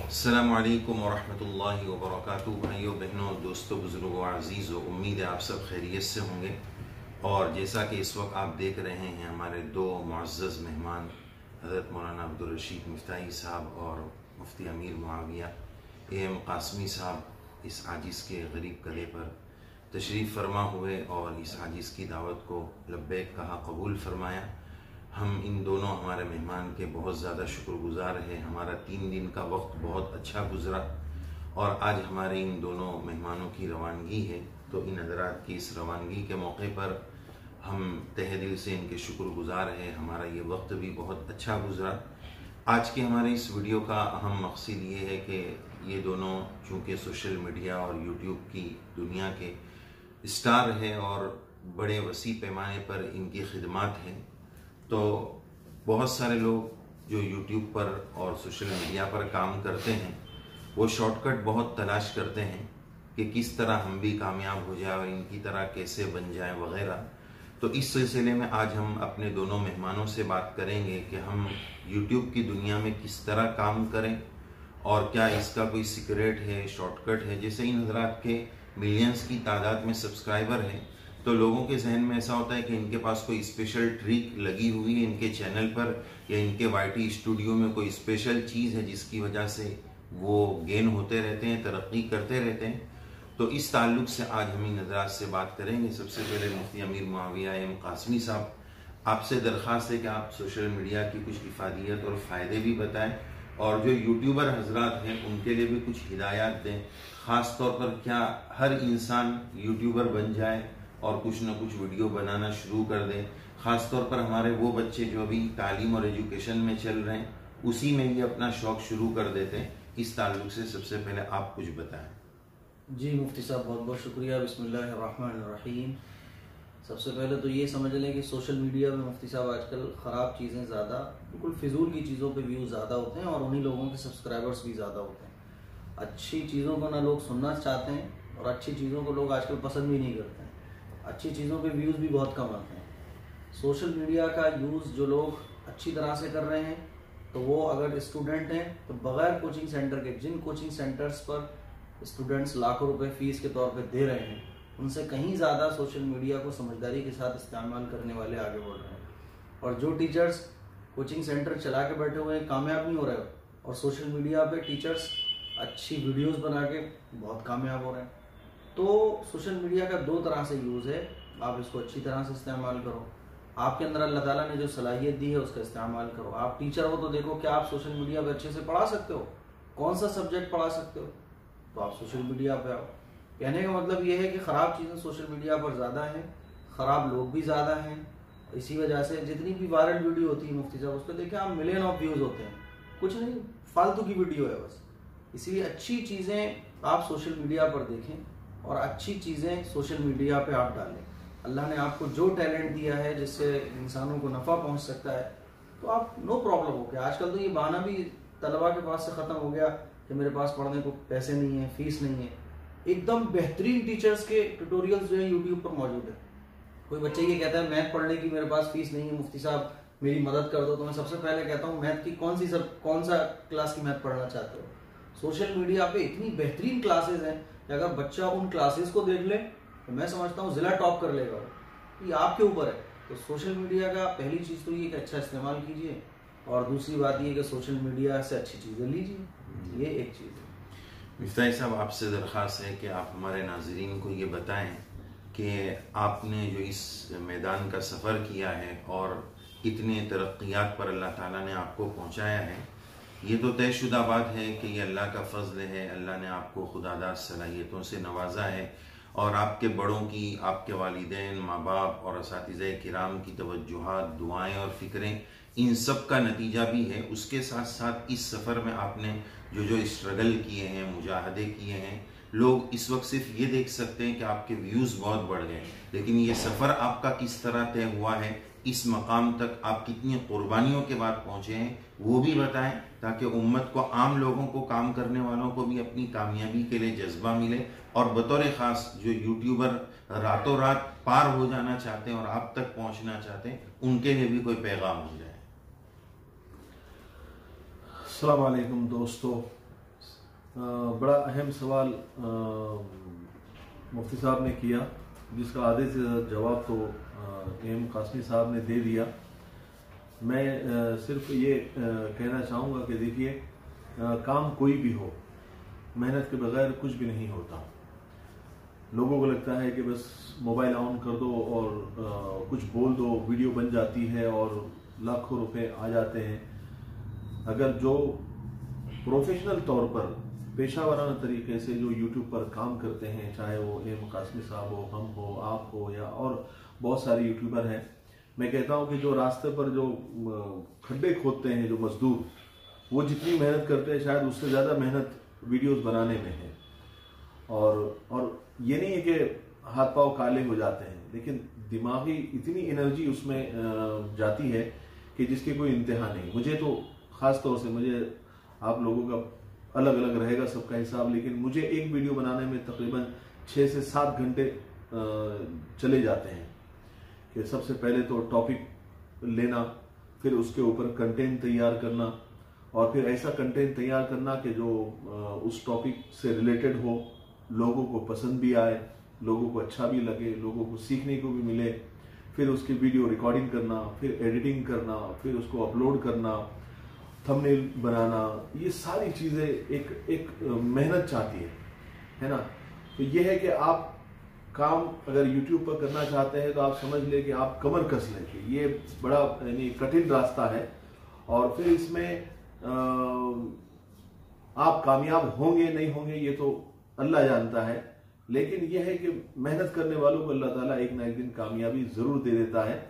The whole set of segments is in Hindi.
अस्सलामु अलैकुम वरहमतुल्लाहि वबरकातुहू। भाइयों बहनों दोस्तों बुज़ुर्गों अज़ीज़ों, उम्मीद है आप सब खैरियत से होंगे। और जैसा कि इस वक्त आप देख रहे हैं, हमारे दो मुअज़्ज़ज़ मेहमान हज़रत मौलाना अब्दुल रशीद मिफ्ताही साहब और मुफ्ती अमीर मुआविया एम कासमी साहब इस आजिज़ के गरीब कदे पर तशरीफ़ फरमा हुए और इस आजिज़ की दावत को लब्बैक कहा, कबूल फरमाया। हम इन दोनों हमारे मेहमान के बहुत ज़्यादा शुक्रगुज़ार हैं। हमारा 3 दिन का वक्त बहुत अच्छा गुज़रा और आज हमारे इन दोनों मेहमानों की रवानगी है, तो इन हज़रात की इस रवानगी के मौके पर हम तहे दिल से इनके शुक्रगुज़ार हैं। हमारा ये वक्त भी बहुत अच्छा गुज़रा। आज के हमारे इस वीडियो का अहम मकसद ये है कि ये दोनों चूँकि सोशल मीडिया और यूट्यूब की दुनिया के स्टार हैं और बड़े वसी पैमाने पर इनकी खिदमत हैं, तो बहुत सारे लोग जो यूट्यूब पर और सोशल मीडिया पर काम करते हैं वो शॉर्टकट बहुत तलाश करते हैं कि किस तरह हम भी कामयाब हो जाए और इनकी तरह कैसे बन जाए वगैरह। तो इस सिलसिले में आज हम अपने दोनों मेहमानों से बात करेंगे कि हम यूट्यूब की दुनिया में किस तरह काम करें और क्या इसका कोई सीक्रेट है, शॉर्टकट है। जैसे इन हज़रात के मिलियंस की तादाद में सब्सक्राइबर हैं, तो लोगों के जहन में ऐसा होता है कि इनके पास कोई स्पेशल ट्रिक लगी हुई है इनके चैनल पर या इनके वाईटी स्टूडियो में कोई स्पेशल चीज़ है जिसकी वजह से वो गेन होते रहते हैं, तरक्की करते रहते हैं। तो इस ताल्लुक से आज हम इन हज़रात से बात करेंगे। सबसे पहले मुफ्ती अमीर मुआविया एम कासमी साहब, आपसे दरख्वास्त है कि आप सोशल मीडिया की कुछ इफादियत और फ़ायदे भी बताएं और जो यूट्यूबर हजरात हैं उनके लिए भी कुछ हिदायत दें। ख़ास तौर पर क्या हर इंसान यूट्यूबर बन जाए और कुछ ना कुछ वीडियो बनाना शुरू कर दें। ख़ास तौर पर हमारे वो बच्चे जो अभी तालीम और एजुकेशन में चल रहे हैं उसी में ये अपना शौक़ शुरू कर देते हैं। इस ताल्लुक से सबसे पहले आप कुछ बताएं। जी मुफ्ती साहब, बहुत बहुत शुक्रिया। बिस्मिल्लाहिर्रहमानिर्रहीम। सबसे पहले तो ये समझ लें कि सोशल मीडिया में मुफ्ती साहब आजकल ख़राब चीज़ें ज़्यादा, बिल्कुल फिजूल की चीज़ों पे व्यूज़ ज़्यादा होते हैं और उन्हीं लोगों के सब्सक्राइबर्स भी ज़्यादा होते हैं। अच्छी चीज़ों को ना लोग सुनना चाहते हैं और अच्छी चीज़ों को लोग आजकल पसंद भी नहीं करते हैं। अच्छी चीज़ों पे व्यूज़ भी बहुत कम आते हैं। सोशल मीडिया का यूज़ जो लोग अच्छी तरह से कर रहे हैं, तो वो अगर स्टूडेंट हैं तो बग़ैर कोचिंग सेंटर के, जिन कोचिंग सेंटर्स पर स्टूडेंट्स लाखों रुपए फ़ीस के तौर पे दे रहे हैं, उनसे कहीं ज़्यादा सोशल मीडिया को समझदारी के साथ इस्तेमाल करने वाले आगे बढ़ रहे हैं। और जो टीचर्स कोचिंग सेंटर चला के बैठे हुए हैं, कामयाब नहीं हो रहे, और सोशल मीडिया पे टीचर्स अच्छी वीडियोस बना के बहुत कामयाब हो रहे हैं। तो सोशल मीडिया का दो तरह से यूज़ है। आप इसको अच्छी तरह से इस्तेमाल करो, आपके अंदर अल्लाह ताला ने जो सलाहियत दी है उसका इस्तेमाल करो। आप टीचर हो तो देखो क्या आप सोशल मीडिया पर अच्छे से पढ़ा सकते हो, कौन सा सब्जेक्ट पढ़ा सकते हो, तो आप सोशल मीडिया पे आओ। कहने का मतलब ये है कि ख़राब चीज़ें सोशल मीडिया पर ज़्यादा हैं, ख़राब लोग भी ज़्यादा हैं। इसी वजह से जितनी भी वायरल वीडियो होती है मुफ्ती साहब, उस पर देखिए आप मिलियन ऑफ व्यूज़ होते हैं, कुछ नहीं, फालतू की वीडियो है बस। इसीलिए अच्छी चीज़ें आप सोशल मीडिया पर देखें और अच्छी चीज़ें सोशल मीडिया पे आप डालें। अल्लाह ने आपको जो टैलेंट दिया है जिससे इंसानों को नफ़ा पहुंच सकता है, तो आप नो प्रॉब्लम हो गया। आजकल तो ये बहाना भी तलबा के पास से ख़त्म हो गया कि मेरे पास पढ़ने को पैसे नहीं है, फीस नहीं है। एकदम बेहतरीन टीचर्स के ट्यूटोरियल्स जो है यूट्यूब पर मौजूद है। कोई बच्चे ये कहता है मैथ पढ़ने की मेरे पास फीस नहीं है, मुफ्ती साहब मेरी मदद कर दो, तो मैं सबसे पहले कहता हूँ मैथ की कौन सा क्लास की मैथ पढ़ना चाहते हो। सोशल मीडिया पे इतनी बेहतरीन क्लासेज हैं कि अगर बच्चा उन क्लासेस को देख ले तो मैं समझता हूँ ज़िला टॉप कर लेगा। ये आपके ऊपर है। तो सोशल मीडिया का पहली चीज़ तो ये कि अच्छा इस्तेमाल कीजिए, और दूसरी बात ये कि सोशल मीडिया से अच्छी चीज़ें लीजिए। ये एक चीज़ है। मिफ्ताही साहब, आपसे दरख्वास्त है कि आप हमारे नाज़रीन को ये बताएं कि आपने जो इस मैदान का सफ़र किया है और कितने तरक्यात पर अल्लाह ताला ने आपको पहुँचाया है, ये तो तयशुदा बात है कि ये अल्लाह का फ़ज़ल है। अल्लाह ने आपको खुदादार सलाहियतों से नवाजा है और आपके बड़ों की, आपके वालिदैन, माँ बाप और असातिज़े किराम की तवज्जुहात, दुआएं और फ़िक्रें, इन सब का नतीजा भी है। उसके साथ साथ इस सफ़र में आपने जो स्ट्रगल किए हैं, मुजाहदे किए हैं, लोग इस वक्त सिर्फ ये देख सकते हैं कि आपके व्यूज़ बहुत बढ़ गए, लेकिन ये सफ़र आपका किस तरह तय हुआ है, इस मकाम तक आप कितनी कुर्बानियों के बाद पहुँचे हैं, वो भी बताएं, ताकि उम्मत को, आम लोगों को, काम करने वालों को भी अपनी कामयाबी के लिए जज्बा मिले और बतौर ख़ास जो यूट्यूबर रातों रात पार हो जाना चाहते हैं और आप तक पहुँचना चाहते हैं, उनके लिए भी कोई पैगाम हो जाए। अस्सलाम वालेकुम दोस्तों, बड़ा अहम सवाल मुफ्ती साहब ने किया, जिसका आधे से जवाब तो एम कासमी साहब ने दे दिया। मैं सिर्फ ये कहना चाहूँगा कि देखिए, काम कोई भी हो, मेहनत के बगैर कुछ भी नहीं होता। लोगों को लगता है कि बस मोबाइल ऑन कर दो और कुछ बोल दो, वीडियो बन जाती है और लाखों रुपए आ जाते हैं। अगर जो प्रोफेशनल तौर पर पेशावराना तरीके से जो यूट्यूब पर काम करते हैं, चाहे वो एम कासमी साहब हो, हम हो, आप हो, या और बहुत सारे यूट्यूबर हैं, मैं कहता हूं कि जो रास्ते पर जो खड्डे खोदते हैं, जो मजदूर, वो जितनी मेहनत करते हैं शायद उससे ज़्यादा मेहनत वीडियोस बनाने में है। और ये नहीं है कि हाथ पांव काले हो जाते हैं, लेकिन दिमागी इतनी एनर्जी उसमें जाती है कि जिसकी कोई इंतहा नहीं। मुझे तो ख़ास तौर से, मुझे, आप लोगों का अलग अलग रहेगा सबका हिसाब, लेकिन मुझे एक वीडियो बनाने में तकरीबन 6 से 7 घंटे चले जाते हैं। कि सबसे पहले तो टॉपिक लेना, फिर उसके ऊपर कंटेंट तैयार करना, और फिर ऐसा कंटेंट तैयार करना कि जो उस टॉपिक से रिलेटेड हो, लोगों को पसंद भी आए, लोगों को अच्छा भी लगे, लोगों को सीखने को भी मिले। फिर उसकी वीडियो रिकॉर्डिंग करना, फिर एडिटिंग करना, फिर उसको अपलोड करना, थंबनेल बनाना, ये सारी चीज़ें एक मेहनत चाहती है ना। तो ये है कि आप काम अगर YouTube पर करना चाहते हैं तो आप समझ लें कि आप कमर कस लें कि ये बड़ा यानी कठिन रास्ता है, और फिर इसमें आप कामयाब होंगे नहीं होंगे ये तो अल्लाह जानता है, लेकिन यह है कि मेहनत करने वालों को अल्लाह ताला एक ना एक दिन कामयाबी ज़रूर दे देता है।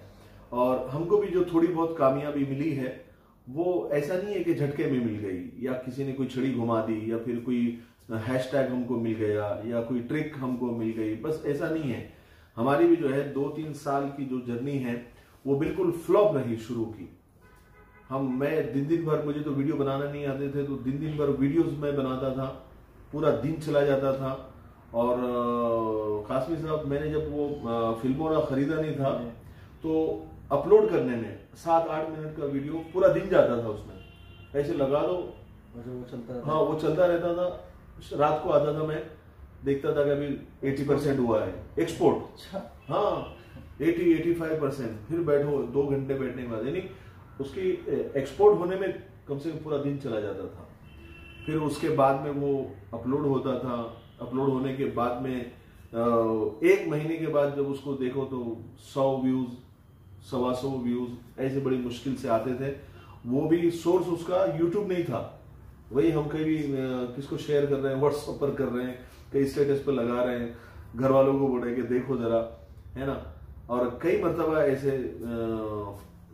और हमको भी जो थोड़ी बहुत कामयाबी मिली है वो ऐसा नहीं है कि झटके में मिल गई, या किसी ने कोई छड़ी घुमा दी, या फिर कोई हैशटैग हमको मिल गया, या कोई ट्रिक हमको मिल गई, बस ऐसा नहीं है। हमारी भी जो है 2-3 साल की जो जर्नी है वो बिल्कुल फ्लॉप रही शुरू की। मैं दिन भर, मुझे तो वीडियो बनाना नहीं आते थे, तो दिन भर वीडियोस मैं बनाता था, पूरा दिन चला जाता था। और कासमी साहब, मैंने जब वो फिल्मों खरीदा नहीं था तो अपलोड करने में 7-8 मिनट का वीडियो पूरा दिन जाता था उसमें। ऐसे लगा दो, वो चलता रहता, हाँ वो चलता रहता था। रात को आता था, मैं देखता था कि अभी 80% हुआ है एक्सपोर्ट, हाँ 80-85%। फिर बैठो 2 घंटे बैठने के बाद, यानी उसकी एक्सपोर्ट होने में कम से कम पूरा दिन चला जाता था। फिर उसके बाद में वो अपलोड होता था। अपलोड होने के बाद में 1 महीने के बाद जब उसको देखो तो 100 व्यूज, 125 व्यूज ऐसे बड़ी मुश्किल से आते थे। वो भी सोर्स उसका यूट्यूब नहीं था, वही हम कहीं किसको शेयर कर रहे हैं, व्हाट्सएप पर कर रहे हैं, कहीं स्टेटस पर लगा रहे हैं, घर वालों को बोल रहे हैं कि देखो जरा, है ना। और कई मरतबा ऐसे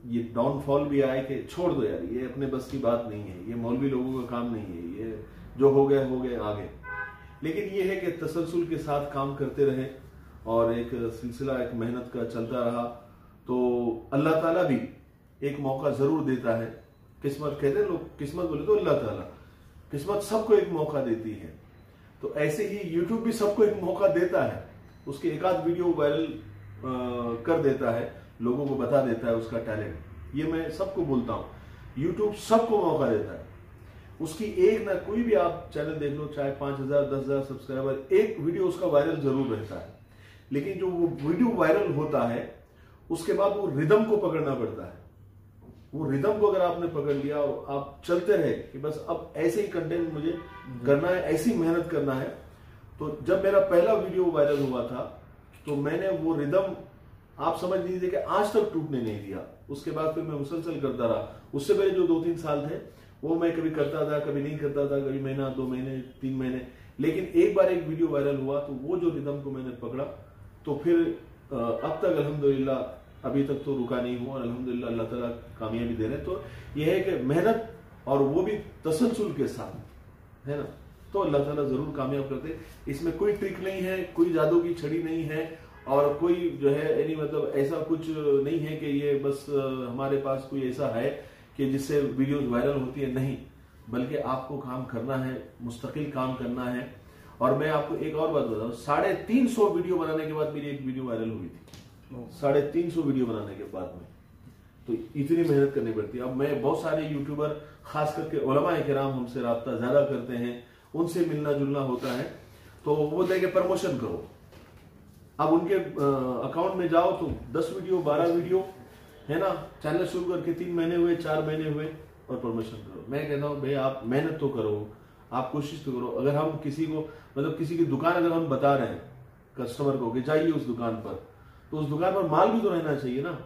ये डाउनफॉल भी आए कि छोड़ दो यार, ये अपने बस की बात नहीं है, ये मौलवी लोगों का काम नहीं है, ये जो हो गए आगे। लेकिन ये है कि तसलसल के साथ काम करते रहे और एक सिलसिला, एक मेहनत का चलता रहा, तो अल्लाह ताला भी एक मौका जरूर देता है। किस्मत कहते हैं लोग, किस्मत बोले तो अल्लाह ताला, किस्मत सबको एक मौका देती है। तो ऐसे ही यूट्यूब भी सबको एक मौका देता है, उसके एक आध वीडियो वायरल कर देता है, लोगों को बता देता है उसका टैलेंट। ये मैं सबको बोलता हूँ, यूट्यूब सबको मौका देता है। उसकी एक ना, कोई भी आप चैनल देख लो, चाहे 5000 10,000 सब्सक्राइबर, एक वीडियो उसका वायरल जरूर रहता है। लेकिन जो वो वीडियो वायरल होता है उसके बाद वो रिदम को पकड़ना पड़ता है। वो रिदम को अगर आपने पकड़ लिया और आप चलते रहे कि बस अब ऐसे ही कंटेंट मुझे करना है, ऐसी मेहनत करना है। तो जब मेरा पहला वीडियो वायरल हुआ था तो मैंने वो रिदम, आप समझ लीजिए कि आज तक टूटने नहीं दिया। उसके बाद फिर मैं मुसलसल करता रहा। उससे पहले जो 2-3 साल थे वो मैं कभी करता था, कभी नहीं करता था, कभी महीना, 2 महीने, 3 महीने। लेकिन एक बार एक वीडियो वायरल हुआ तो वो जो रिदम को मैंने पकड़ा, तो फिर अब तक अल्हम्दुलिल्लाह अभी तक तो रुका नहीं हुआ। अल्हम्दुलिल्लाह अल्लाह ताला कामयाबी दे रहे हैं। तो यह है कि मेहनत और वो भी तसलसल के साथ, है ना, तो अल्लाह ताला जरूर कामयाब करते। इसमें कोई ट्रिक नहीं है, कोई जादू की छड़ी नहीं है, और कोई जो है यानी मतलब ऐसा कुछ नहीं है कि ये बस हमारे पास कोई ऐसा है कि जिससे वीडियोस वायरल होती है, नहीं। बल्कि आपको काम करना है, मुस्तकिल काम करना है। और मैं आपको एक और बात बताऊं, 350 वीडियो बनाने के बाद मेरी एक वीडियो वायरल हुई थी। 350 वीडियो बनाने के बाद में तो इतनी मेहनत करनी पड़ती है। अब मैं, बहुत सारे यूट्यूबर खास करके उलमा किराम हमसे राब्ता ज्यादा करते हैं उनसे मिलना जुलना होता है। तो वो बोलते हैं कि प्रमोशन करो। अब उनके अकाउंट में जाओ तो 10 वीडियो 12 वीडियो है ना, चैनल शुरू करके 3 महीने हुए 4 महीने हुए और प्रमोशन करो। मैं कहता हूँ भाई आप मेहनत तो करो, आप कोशिश तो करो। अगर हम किसी को मतलब किसी की दुकान अगर हम बता रहे हैं कस्टमर को कि जाइए उस दुकान पर, तो उस दुकान पर माल भी तो रहना चाहिए ना,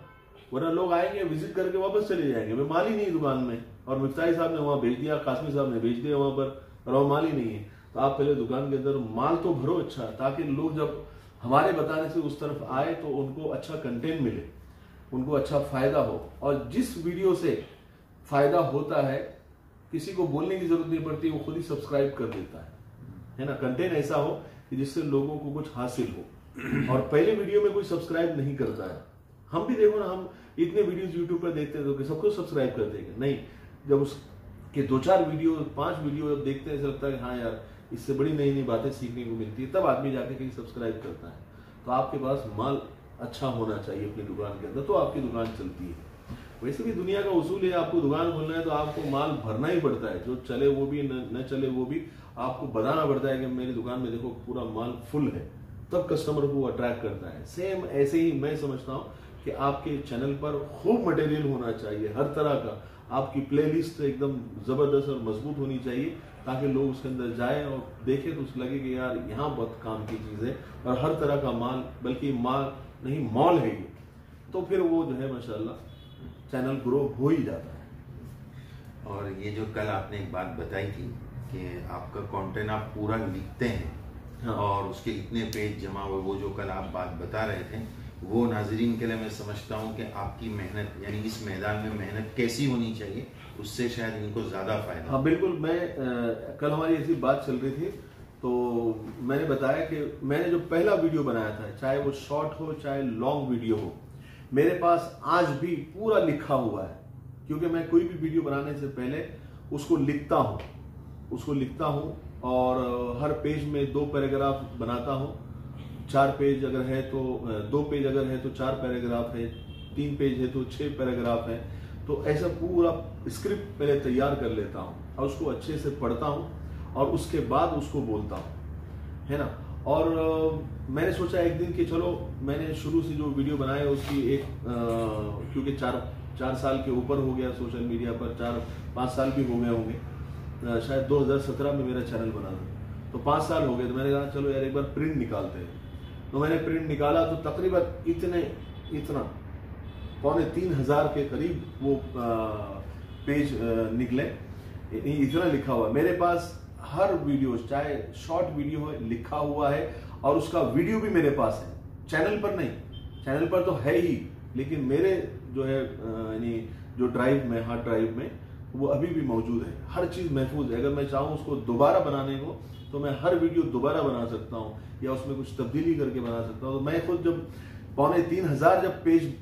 वरना लोग आएंगे विजिट करके वापस चले जाएंगे, भाई माल ही नहीं दुकान में, और मिफ्ताही साहब ने वहां भेज दिया, कासमी साहब ने भेज दिया वहां पर, और वहाँ माल ही नहीं है। तो आप पहले दुकान के अंदर माल तो भरो अच्छा, ताकि लोग जब हमारे बताने से उस तरफ आए तो उनको अच्छा कंटेंट मिले, उनको अच्छा फायदा हो। और जिस वीडियो से फायदा होता है किसी को बोलने की जरूरत नहीं पड़ती, वो खुद ही सब्सक्राइब कर देता है ना। कंटेंट ऐसा हो कि जिससे लोगों को कुछ हासिल हो। और पहले वीडियो में कोई सब्सक्राइब नहीं करता है। हम भी देखो ना, हम इतने वीडियोस यूट्यूब पर देखते हैं तो सबको सब्सक्राइब कर देंगे, नहीं। जब उसके 2-4 वीडियो 5 वीडियो जब देखते हैं ऐसा लगता है कि हाँ यार इससे बड़ी नई नई बातें सीखने को मिलती है, तब आदमी जाके कहीं सब्सक्राइब करता है। तो आपके पास माल अच्छा होना चाहिए अपनी दुकान के अंदर, तो आपकी दुकान चलती है। वैसे भी दुनिया का उसूल है, आपको दुकान खोलना है तो आपको माल भरना ही पड़ता है, जो चले वो भी न चले वो भी आपको बताना पड़ता है कि मेरी दुकान में देखो पूरा माल फुल है, तब कस्टमर को अट्रैक्ट करता है। सेम ऐसे ही मैं समझता हूँ कि आपके चैनल पर खूब मटेरियल होना चाहिए हर तरह का, आपकी प्लेलिस्ट एकदम जबरदस्त और मजबूत होनी चाहिए, ताकि लोग उसके अंदर जाए और देखें तो उसको लगे कि यार यहाँ बहुत काम की चीज है, और हर तरह का माल, बल्कि माल नहीं मॉल है ये, तो फिर वो जो है माशाल्लाह चैनल ग्रो हो ही जाता है। और ये जो कल आपने एक बात बताई थी कि आपका कंटेंट आप पूरा लिखते हैं, हाँ। और उसके इतने पेज जमा हुए, वो जो कल आप बात बता रहे थे, वो नाजरीन के लिए मैं समझता हूँ कि आपकी मेहनत, यानी इस मैदान में मेहनत कैसी होनी चाहिए, उससे शायद इनको ज्यादा फायदा। हाँ बिल्कुल। मैं कल हमारी ऐसी बात चल रही थी तो मैंने बताया कि मैंने जो पहला वीडियो बनाया था, चाहे वो शॉर्ट हो चाहे लॉन्ग वीडियो हो, मेरे पास आज भी पूरा लिखा हुआ है, क्योंकि मैं कोई भी वीडियो बनाने से पहले उसको लिखता हूँ और हर पेज में 2 पैराग्राफ बनाता हूँ। 4 पेज अगर है तो 2 पेज अगर है तो 4 पैराग्राफ है, 3 पेज है तो 6 पैराग्राफ है। तो ऐसा पूरा स्क्रिप्ट पहले तैयार कर लेता हूँ और उसको अच्छे से पढ़ता हूँ और उसके बाद उसको बोलता हूँ, है ना। और मैंने सोचा एक दिन कि चलो मैंने शुरू से जो वीडियो बनाए उसकी एक क्योंकि 4 साल के ऊपर हो गया सोशल मीडिया पर, 4-5 साल भी हो गए होंगे, शायद 2017 में मेरा चैनल बना था, तो 5 साल हो गए। तो मैंने कहा चलो यार एक बार प्रिंट निकालते हैं। तो मैंने प्रिंट निकाला तो तकरीबन इतना 2500 के करीब वो पेज निकले, इतना लिखा हुआ मेरे पास। हर वीडियो चाहे शॉर्ट वीडियो है लिखा हुआ है, और उसका वीडियो भी मेरे पास है, चैनल पर नहीं, चैनल पर तो है ही, लेकिन मेरे जो है यानी जो ड्राइव में, हार्ड ड्राइव में, वो अभी भी मौजूद है। हर चीज महफूज है। अगर मैं चाहूँ उसको दोबारा बनाने को तो मैं हर वीडियो दोबारा बना सकता हूँ, या उसमें कुछ तब्दीली करके बना सकता हूँ। तो मैं खुद जब 2500 जब पेज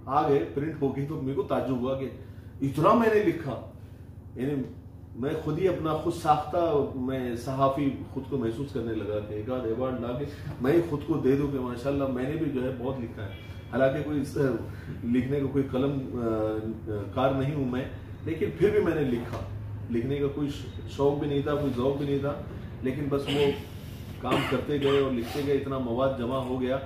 आ गए प्रिंट हो गई तो मेरे को ताज्जुब हुआ कि इतना मैंने लिखा। यानी मैं खुद ही अपना खुद साख्ता मैं सहाफी खुद को महसूस करने लगा कि एक आध अवार्ड ला के मैं ही खुद को दे दूं कि माशाल्लाह मैंने भी जो है बहुत लिखा है। हालांकि कोई लिखने का कोई कलम कार नहीं हूं मैं, लेकिन फिर भी मैंने लिखा। लिखने का कोई शौक भी नहीं था, कोई ज़ौक भी नहीं था, लेकिन बस वो काम करते गए और लिखते गए, इतना मवाद जमा हो गया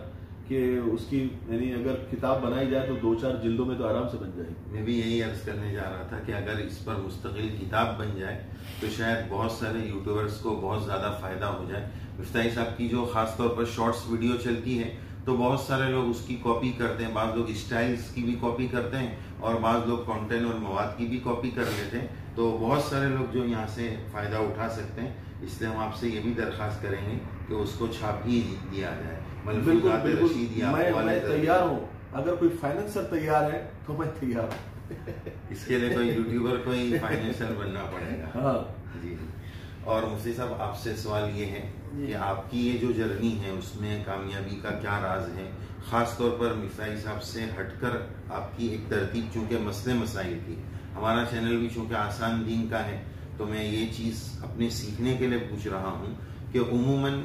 कि उसकी यानी अगर किताब बनाई जाए तो 2-4 जिल्दों में तो आराम से बन जाएगी। मैं भी यही अर्ज करने जा रहा था कि अगर इस पर मुस्तकिल किताब बन जाए तो शायद बहुत सारे यूट्यूबर्स को बहुत ज़्यादा फ़ायदा हो जाए। मिफ्ताही साहब की जो ख़ास तौर पर शॉर्ट्स वीडियो चलती है तो बहुत सारे लोग उसकी कॉपी करते हैं, बाद लोग स्टाइल्स की भी कॉपी करते हैं और बाद लोग कंटेंट और मवाद की भी कॉपी कर लेते हैं। तो बहुत सारे लोग जो यहाँ से फ़ायदा उठा सकते हैं, इसलिए हम आपसे ये भी दरख्वास्त करेंगे कि उसको छाप ही दिया जाए। बिल्कुल मैं तैयार हूँ। अगर कोई फाइनेंसर तैयार है तो मैं तैयार हूँ। इसके लिए तो यूट्यूबर को ही फाइनेंसर बनना पड़ेगा। हाँ जी। और मुफ्ती साहब आपसे सवाल ये है कि आपकी ये जो जर्नी है उसमें कामयाबी का क्या राज है, खास तौर पर मिफ्ताही साहब से हटकर आपकी एक तरतीब, चूंकि मसले मसाइल की, हमारा चैनल भी चूंकि आसान दीन का है, तो मैं ये चीज़ अपने सीखने के लिए पूछ रहा हूँ कि उमूमन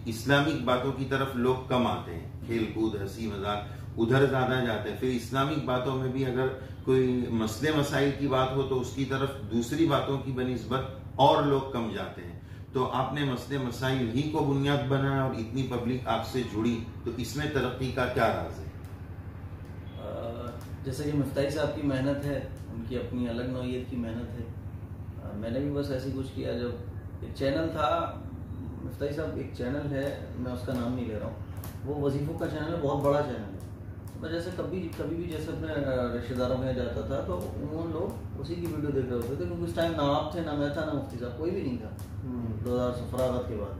इस्लामिक बातों की तरफ लोग कम आते हैं, खेल कूद हंसी मजाक उधर ज़्यादा जाते हैं। फिर इस्लामिक बातों में भी अगर कोई मसले मसाइल की बात हो तो उसकी तरफ दूसरी बातों की बनिस्बत और लोग कम जाते हैं। तो आपने मसले मसाइल ही को बुनियाद बनाया और इतनी पब्लिक आपसे जुड़ी, तो इसमें तरक्की का क्या राज है? जैसे कि मुफ्ताई साहब की मेहनत है, उनकी अपनी अलग नौइयत की मेहनत है। मैंने भी बस ऐसे कुछ किया। जब एक चैनल था, मुफ्ताई साहब एक चैनल है, मैं उसका नाम नहीं ले रहा हूँ, वो वजीफ़ों का चैनल है, बहुत बड़ा चैनल है। मैं जैसे कभी भी जैसे अपने रिश्तेदारों में जाता था तो उन लोग उसी की वीडियो देख रहे होते थे, क्योंकि उस टाइम ना आप थे, ना मैं था, ना मुफ्ती साहब, कोई भी नहीं था। 2000 फरागत के बाद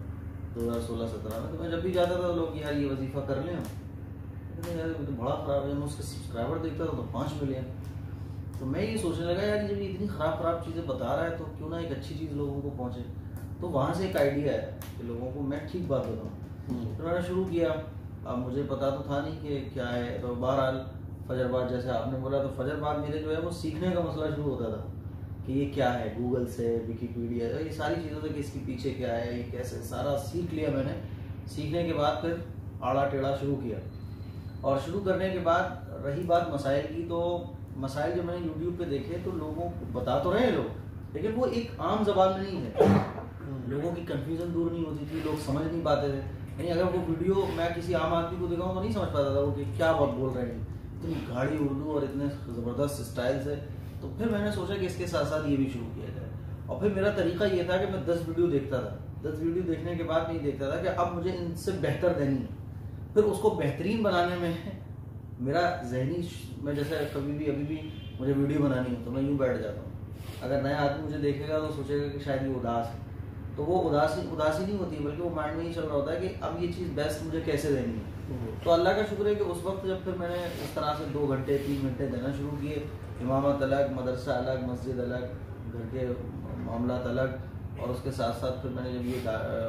2016-17 में तो मैं जब भी जाता था तो लोग यार ये वजीफ़ा कर लें, यार तो बड़ा ख़राब है। मैं उसके सब्सक्राइबर देखता था तो 5 मिलियन। तो मैं ये सोचने लगा यार जब ये इतनी ख़राब चीज़ें बता रहा है तो क्यों ना एक अच्छी चीज़ लोगों को पहुँचे। तो वहाँ से एक आइडिया है कि लोगों को मैं ठीक बात बताऊँ। तो मैंने शुरू किया। अब मुझे पता तो था नहीं कि क्या है। तो बहरहाल फजर बाद जैसे आपने बोला, तो फजर बाद मेरे जो है वो सीखने का मसला शुरू होता था कि ये क्या है, गूगल से, विकीपीडिया, ये सारी चीज़ों से कि इसके पीछे क्या है, ये कैसे, सारा सीख लिया मैंने। सीखने के बाद फिर आड़ा टेढ़ा शुरू किया। और शुरू करने के बाद रही बात मसाइल की, तो मसाइल जो मैंने यूट्यूब पे देखे तो लोगों को बता तो रहे लोग, लेकिन वो एक आम जबान में नहीं है। लोगों की कन्फ्यूजन दूर नहीं होती थी, लोग समझ नहीं पाते थे। नहीं, अगर वो वीडियो मैं किसी आम आदमी को दिखाऊं तो नहीं समझ पाता था वो कि क्या बात बोल रहे हैं, इतनी गाढ़ी उर्दू और इतने ज़बरदस्त स्टाइल से। तो फिर मैंने सोचा कि इसके साथ साथ ये भी शुरू किया जाए। और फिर मेरा तरीका ये था कि मैं 10 वीडियो देखता था। 10 वीडियो देखने के बाद नहीं देखता था कि अब मुझे इनसे बेहतर देनी है। फिर उसको बेहतरीन बनाने में मेरा जहनी, मैं जैसे कभी भी अभी भी मुझे वीडियो बनानी हो तो मैं यूँ बैठ जाता हूँ। अगर नया आदमी मुझे देखेगा तो सोचेगा कि शायद ये उदास है, तो वो उदासी नहीं होती, बल्कि वो माइंड में ही चल रहा होता है कि अब ये चीज़ बेस्ट मुझे कैसे देनी है। तो अल्लाह का शुक्र है कि उस वक्त जब फिर मैंने इस तरह से 2 घंटे 3 घंटे देना शुरू किए, इमामत अलग, मदरसा अलग, मस्जिद अलग, घर के मामलात अलग, और उसके साथ साथ फिर मैंने जब ये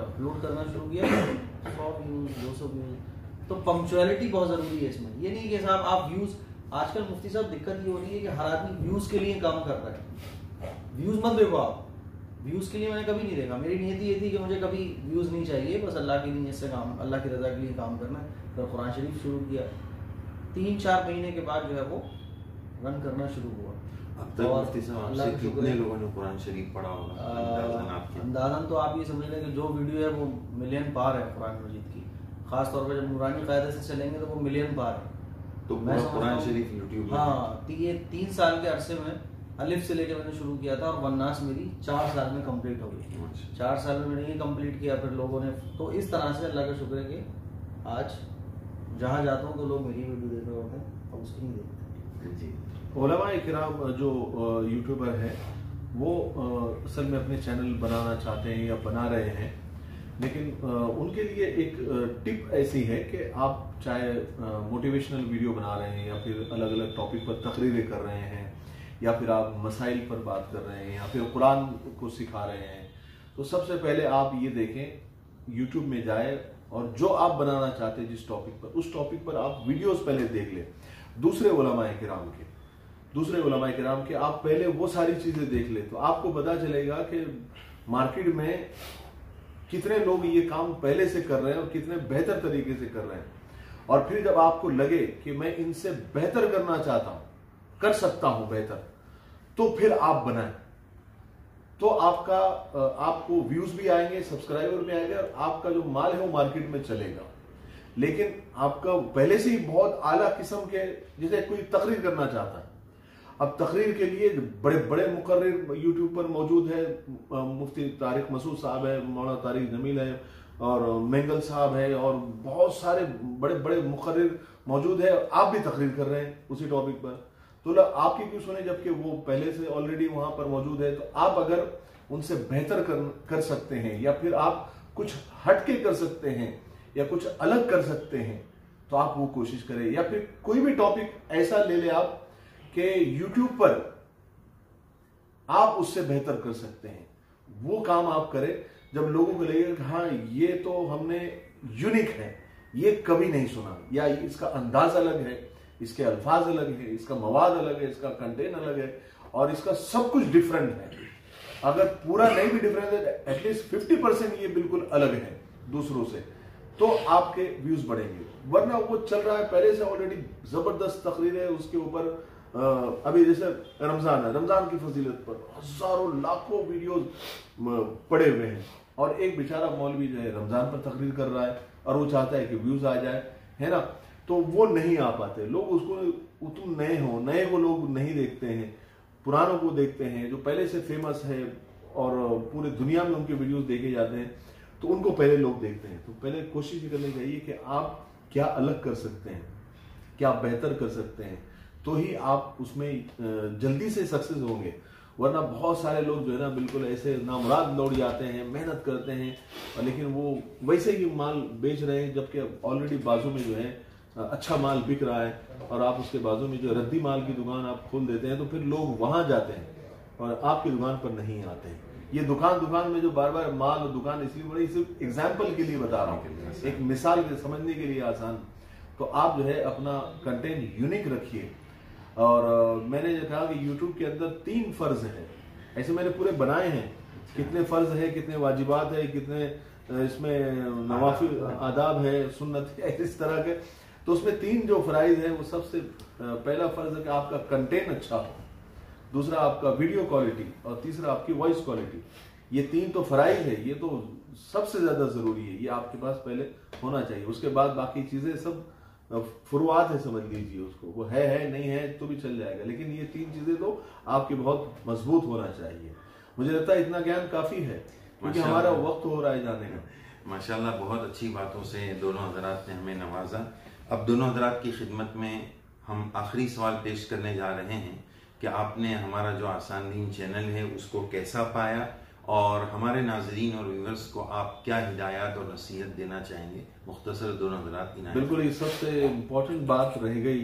अपलोड करना शुरू किया 100 व्यूज़ 200 व्यूज़। तो पंक्चुअलिटी बहुत ज़रूरी है इसमें। ये नहीं कि साहब आप व्यूज़, आजकल मुफ्ती साहब दिक्कत ये हो रही है कि हर आदमी व्यूज़ के लिए काम कर रहा है। व्यूज़ मत देखो आप, व्यूज़ के लिए मैंने कभी नहीं देखा। मेरी नीयत ये थी कि मुझे कभी व्यूज़ नहीं चाहिए, बस अल्लाह की नीयत से काम, अल्लाह की रज़ा के लिए काम करना है। फिर कुरान शरीफ शुरू किया। 3-4 महीने के बाद जो है वो रन करना शुरू हुआ। अब तक मुफ्ती साहब आपसे कितने लोगों ने कुरान शरीफ पढ़ा होगा? अंदाज़न तो आप ये समझ लें कि जो वीडियो है वो मिलियन पार है कुरान मजीद की। खास तौर पर जब नूरानी कायदे से चलेंगे तो वो मिलियन पार है। तो मैं कुरान शरीफ यूट्यूब, हाँ, तो ये 3 साल के अरसे में अलिफ से लेकर मैंने शुरू किया था और वन्नास मेरी 4 साल में कंप्लीट हो गई। 4 साल में मैंने ये कंप्लीट किया। फिर लोगों ने, तो इस तरह से अल्लाह का शुक्र है कि आज जहाँ जाता हूँ तो लोग मेरी वीडियो देख रहे होते हैं और उसकी नहीं देखते जी। उलमाए किराम जो यूट्यूबर है वो असल में अपने चैनल बनाना चाहते हैं या बना रहे हैं, लेकिन उनके लिए एक टिप ऐसी है कि आप चाहे मोटिवेशनल वीडियो बना रहे हैं या फिर अलग अलग टॉपिक पर तकरीरें कर रहे हैं या फिर आप मसाइल पर बात कर रहे हैं या फिर कुरान को सिखा रहे हैं, तो सबसे पहले आप ये देखें, यूट्यूब में जाए और जो आप बनाना चाहते हैं जिस टॉपिक पर, उस टॉपिक पर आप वीडियोस पहले देख लें दूसरे उलमाए किराम के आप पहले वो सारी चीजें देख ले, तो आपको पता चलेगा कि मार्केट में कितने लोग ये काम पहले से कर रहे हैं और कितने बेहतर तरीके से कर रहे हैं। और फिर जब आपको लगे कि मैं इनसे बेहतर करना चाहता हूं, कर सकता हूं बेहतर, तो फिर आप बनाएं, तो आपको व्यूज भी आएंगे, सब्सक्राइबर भी आएंगे और आपका जो माल है वो मार्केट में चलेगा। लेकिन आपका पहले से ही बहुत आला किस्म के, जैसे कोई तकरीर करना चाहता है, अब तकरीर के लिए बड़े बड़े मुकर्रिर यूट्यूब पर मौजूद है, मुफ्ती तारिक मसूद साहब है, मौलाना तारिक जमील है और मेंगल साहब है और बहुत सारे बड़े बड़े मुकर्रिर मौजूद है। आप भी तकरीर कर रहे हैं उसी टॉपिक पर, तो आपकी क्यों सुने जबकि वो पहले से ऑलरेडी वहां पर मौजूद है। तो आप अगर उनसे बेहतर कर सकते हैं या फिर आप कुछ हटके कर सकते हैं या कुछ अलग कर सकते हैं, तो आप वो कोशिश करें। या फिर कोई भी टॉपिक ऐसा ले ले आप कि YouTube पर आप उससे बेहतर कर सकते हैं, वो काम आप करें जब लोगों को लगेगा कि हाँ ये तो हमने यूनिक है, ये कभी नहीं सुना, या इसका अंदाज अलग है, इसके अल्फाज अलग है, इसका मवाद अलग है, इसका कंटेंट अलग है और इसका सब कुछ डिफरेंट है। अगर पूरा नहीं भी डिफरेंट है, एटलीस्ट 50% ये बिल्कुल अलग है दूसरों से, तो आपके व्यूज बढ़ेंगे। वरना वो चल रहा है पहले से ऑलरेडी जबरदस्त तकरीर है, उसके ऊपर अभी जैसे रमजान है, रमजान की फजीलत पर हजारों लाखों वीडियोस पड़े हुए हैं, और एक बेचारा मौलवी जो है रमजान पर तकरीर कर रहा है और वो चाहता है कि व्यूज आ जाए, है ना, तो वो नहीं आ पाते लोग। उसको तुम नए हो, नए को लोग नहीं देखते हैं, पुरानों को देखते हैं जो पहले से फेमस है और पूरे दुनिया में उनके वीडियोस देखे जाते हैं, तो उनको पहले लोग देखते हैं। तो पहले कोशिश ये करनी चाहिए कि आप क्या अलग कर सकते हैं, क्या बेहतर कर सकते हैं, तो ही आप उसमें जल्दी से सक्सेस होंगे। वरना बहुत सारे लोग जो है ना बिल्कुल ऐसे नामुराद लौट जाते हैं, मेहनत करते हैं, लेकिन वो वैसे ही माल बेच रहे हैं, जबकि ऑलरेडी बाजू में जो है अच्छा माल बिक रहा है, और आप उसके बाजू में जो रद्दी माल की दुकान आप खोल देते हैं, तो फिर लोग वहां जाते हैं और आपकी दुकान पर नहीं आते हैं। ये दुकान में जो बार बार माल और दुकान इसलिए बड़ी, सिर्फ एग्जाम्पल के लिए बता रहा हूँ, एक मिसाल के समझने के लिए आसान। तो आप जो है अपना कंटेंट यूनिक रखिए। और मैंने कहा कि YouTube के अंदर 3 फर्ज हैं, ऐसे मैंने पूरे बनाए हैं, कितने फर्ज है, कितने वाजिबात है, कितने इसमें नवाफिल आदाब है, सुन्नत है, इस तरह के। तो उसमें 3 जो फराइज है, वो सबसे पहला फर्ज है कि आपका कंटेंट अच्छा हो, दूसरा आपका वीडियो क्वालिटी, और तीसरा आपकी वॉइस क्वालिटी। ये 3 तो फराइज है, ये तो सबसे ज्यादा जरूरी है, ये आपके पास पहले होना चाहिए। उसके बाद बाकी चीजें सब फुरुआत है, समझ लीजिए उसको, वो है नहीं है तो भी चल जाएगा, लेकिन ये 3 चीजें तो आपकी बहुत मजबूत होना चाहिए। मुझे लगता है इतना ज्ञान काफी है, क्योंकि हमारा वक्त हो रहा है जाने का। माशाल्लाह, बहुत अच्छी बातों से दोनों हजरात ने हमें नवाजा। अब दोनों हजरात की खिदमत में हम आखिरी सवाल पेश करने जा रहे हैं कि आपने हमारा जो आसान दीन चैनल है उसको कैसा पाया, और हमारे नाजरीन और व्यूअर्स को आप क्या हिदायत और नसीहत देना चाहेंगे, मुख्तसर दोनों हजरात की। बिल्कुल, ये सबसे इम्पोर्टेंट बात रह गई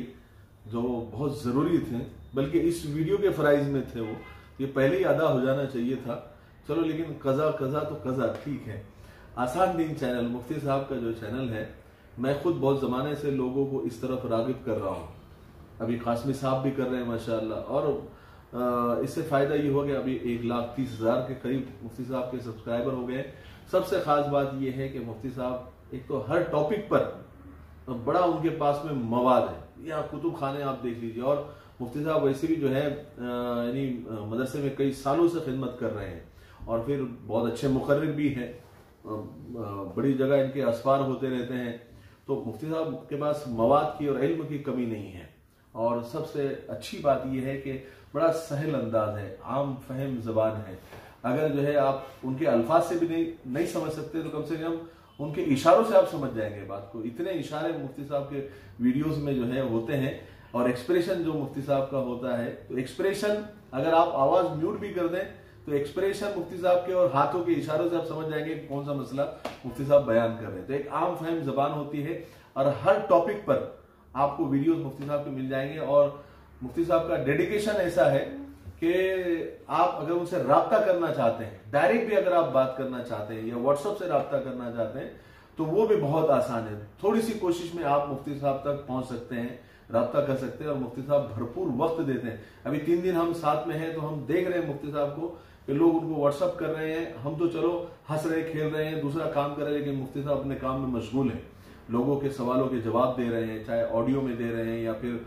जो बहुत ज़रूरी थे, बल्कि इस वीडियो के फ़राइज़ में थे, वो ये पहले ही अदा हो जाना चाहिए था। चलो, लेकिन कज़ा तो कज़ा, ठीक है। आसान दीन चैनल, मुफ्ती साहब का जो चैनल है, मैं खुद बहुत ज़माने से लोगों को इस तरफ राग़िब कर रहा हूँ। अभी कासमी साहब भी कर रहे हैं माशाल्लाह, और इससे फ़ायदा ये हो गया, अभी 1,30,000 के करीब मुफ्ती साहब के सब्सक्राइबर हो गए। सबसे ख़ास बात यह है कि मुफ्ती साहब एक तो हर टॉपिक पर बड़ा उनके पास में मवाद है, या कुतुब खाने आप देख लीजिए। और मुफ्ती साहब वैसे भी जो है यानी मदरसे में कई सालों से खिदमत कर रहे हैं, और फिर बहुत अच्छे मुकर्रिर भी हैं, बड़ी जगह इनके असफार होते रहते हैं। तो मुफ्ती साहब के पास मवाद की और इल्म की कमी नहीं है। और सबसे अच्छी बात यह है कि बड़ा सहल अंदाज है, आम फहम जबान है। अगर जो है आप उनके अल्फाज से भी नहीं समझ सकते, तो कम से कम उनके इशारों से आप समझ जाएंगे बात को। इतने इशारे मुफ्ती साहब के वीडियोस में जो है होते हैं, और एक्सप्रेशन जो मुफ्ती साहब का होता है, तो एक्सप्रेशन अगर आप आवाज म्यूट भी कर दें, तो एक्सप्रेशन मुफ्ती साहब के और हाथों के इशारों से आप समझ जाएंगे कि कौन सा मसला मुफ्ती साहब बयान कर रहे हैं। तो एक आम फहम जबान होती है, और हर टॉपिक पर आपको वीडियोस मुफ्ती साहब के मिल जाएंगे। और मुफ्ती साहब का डेडिकेशन ऐसा है कि आप अगर उनसे राब्ता करना चाहते हैं, डायरेक्ट भी अगर आप बात करना चाहते हैं, या व्हाट्सएप से राब्ता करना चाहते हैं, तो वो भी बहुत आसान है। थोड़ी सी कोशिश में आप मुफ्ती साहब तक पहुंच सकते हैं, राब्ता कर सकते हैं। और मुफ्ती साहब भरपूर वक्त देते हैं। अभी 3 दिन हम साथ में हैं, तो हम देख रहे हैं मुफ्ती साहब को कि लोग उनको व्हाट्सअप कर रहे हैं। हम तो चलो हंस रहे, खेल रहे हैं, दूसरा काम कर रहे हैं, लेकिन मुफ्ती साहब अपने काम में मशगूल है। लोगों के सवालों के जवाब दे रहे हैं, चाहे ऑडियो में दे रहे हैं, या फिर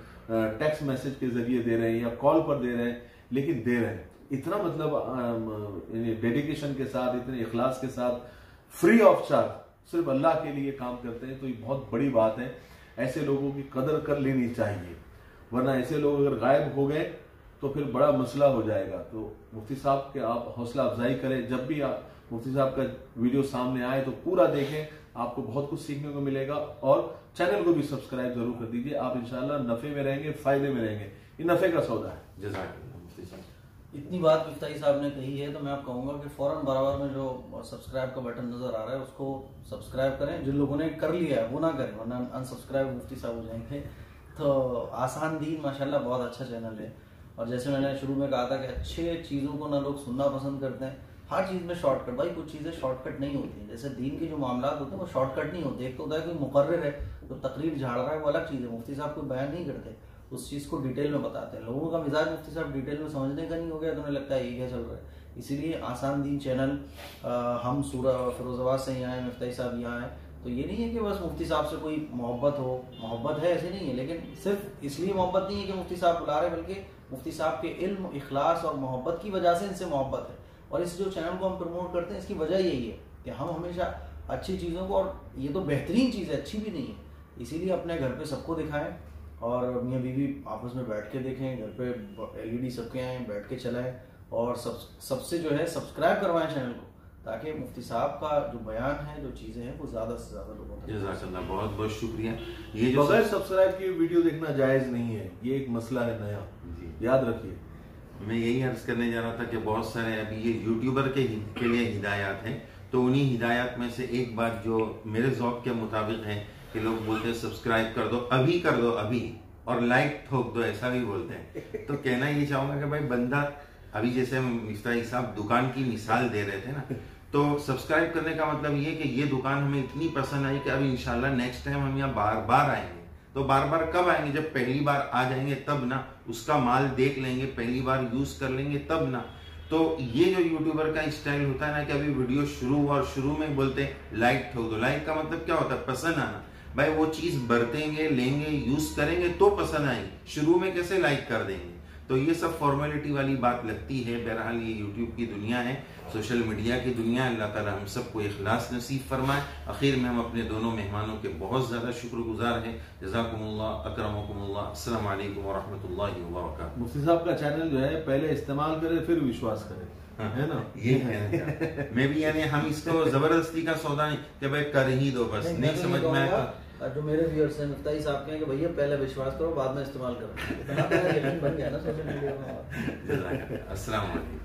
टेक्स्ट मैसेज के जरिए दे रहे हैं, या कॉल पर दे रहे हैं, लेकिन दे रहे हैं। इतना मतलब डेडिकेशन के साथ, इतने इखलास के साथ, फ्री ऑफ चार्ज, सिर्फ अल्लाह के लिए काम करते हैं, तो ये बहुत बड़ी बात है। ऐसे लोगों की कदर कर लेनी चाहिए, वरना ऐसे लोग अगर गायब हो गए तो फिर बड़ा मसला हो जाएगा। तो मुफ्ती साहब के आप हौसला अफजाई करें, जब भी आप मुफ्ती साहब का वीडियो सामने आए तो पूरा देखें, आपको बहुत कुछ सीखने को मिलेगा। और चैनल को भी सब्सक्राइब जरूर कर दीजिए, आप इंशाल्लाह नफे में रहेंगे, फायदे में रहेंगे। ये नफे का सौदा है। जज़ाकल्लाह मुफ्ती साहब। इतनी बात मुफ्ती साहब ने कही है, तो मैं आप कहूंगा कि फौरन बराबर में जो सब्सक्राइब का बटन नजर आ रहा है उसको सब्सक्राइब करें। जिन लोगों ने कर लिया है वो ना करें, वरना अनसब्सक्राइब मुफ्ती साहब हो जाएंगे। तो आसान दीन माशाल्लाह बहुत अच्छा चैनल है। और जैसे मैंने शुरू में कहा था कि अच्छे चीज़ों को ना लोग सुनना पसंद करते हैं, हर चीज़ में शॉर्टकट। भाई कुछ चीज़ें शॉर्टकट नहीं होती हैं, जैसे दीन के जो मामला होते हैं वो शॉर्टकट नहीं होते। एक तो होता है कोई मुकर्रिर है तो तकरीर झाड़ रहा है, वो अलग चीज़ है। मुफ्ती साहब कोई बयान नहीं करते, उस चीज़ को डिटेल में बताते हैं। लोगों का मिजाज मुफ्ती साहब डिटेल में समझने का नहीं हो गया, तो उन्हें लगता है ये क्या चल रहा है। इसीलिए आसान दीन चैनल, हम सूरत फिरोजाबाद से यहाँ आए, मुफ्ती साहब यहाँ आए, तो ये नहीं है कि बस मुफ्ती साहब से कोई मोहब्बत हो, मोहब्बत है ऐसे नहीं है, लेकिन सिर्फ इसलिए मोहब्बत नहीं है कि मुफ्ती साहब बुला रहे, बल्कि मुफ्ती साहब के इल्म, इखलास और मोहब्बत की वजह से इनसे मोहब्बत है। और इस जो चैनल को हम प्रमोट करते हैं, इसकी वजह यही है कि हम हमेशा अच्छी चीज़ों को, और ये तो बेहतरीन चीज़ है, अच्छी भी नहीं है, इसीलिए अपने घर पे सबको दिखाएं और मियाँ बीवी आपस में बैठ के देखें, घर पे LED सबके आएँ, बैठ के चलाएं और सबसे जो है सब्सक्राइब करवाएं चैनल को, ताकि मुफ्ती साहब का जो बयान है, जो चीज़ें हैं, वो ज़्यादा से ज़्यादा लोगों तक। जज़ाकल्लाह, बहुत बहुत शुक्रिया। ये जो बगैर सब्सक्राइब की वीडियो देखना जायज़ नहीं है, ये एक मसला है नया, याद रखिए। मैं यही अर्ज करने जा रहा था कि बहुत सारे अभी ये यूट्यूबर के लिए हिदायत हैं, तो उन्हीं हिदायत में से एक बात जो मेरे ज़ौक़ के मुताबिक है कि लोग बोलते हैं सब्सक्राइब कर दो अभी और लाइक ठोक दो, ऐसा भी बोलते हैं। तो कहना ये चाहूँगा कि भाई बंदा, अभी जैसे मिफ्ताही साहब दुकान की मिसाल दे रहे थे ना, तो सब्सक्राइब करने का मतलब ये कि ये दुकान हमें इतनी पसंद आई कि अब इंशाल्लाह नेक्स्ट टाइम हम यहाँ बार बार आएंगे। तो बार बार कब आएंगे? जब पहली बार आ जाएंगे तब ना, उसका माल देख लेंगे, पहली बार यूज कर लेंगे तब ना। तो ये जो यूट्यूबर का स्टाइल होता है ना कि अभी वीडियो शुरू हुआ और शुरू में बोलते हैं लाइक ठोक दो। लाइक का मतलब क्या होता है? पसंद आना। भाई वो चीज बरतेंगे, लेंगे, यूज करेंगे तो पसंद आएगी, शुरू में कैसे लाइक कर देंगे? तो ये सब फॉर्मेलिटी वाली बात लगती है। बहरहाल ये यूट्यूब की दुनिया है, सोशल मीडिया की दुनिया। अल्लाह ताला हम सबको इखलास नसीब फरमाए। आखिर में हम अपने दोनों मेहमानों के बहुत ज़्यादा शुक्रगुजार हैं। जज़ाकुमुल्लाह, अकरमकुमुल्लाह, अस्सलामु अलैकुम व रहमतुल्लाहि व बरकातुहू। मुफ्ती साहब का चैनल जो है पहले इस्तेमाल करें फिर विश्वास करें, है ना? ये है मैं भी, यानी हम इसको जबरदस्ती का सौदा नहीं कि भाई कर ही दो, बस नहीं समझ में आया। जो मेरे व्यूअर्स हैं मुफ्ती साहब के कि भैया पहले विश्वास करो, बाद में इस्तेमाल करो, बन गया ना सोशल मीडिया में। अस्सलाम वालेकुम।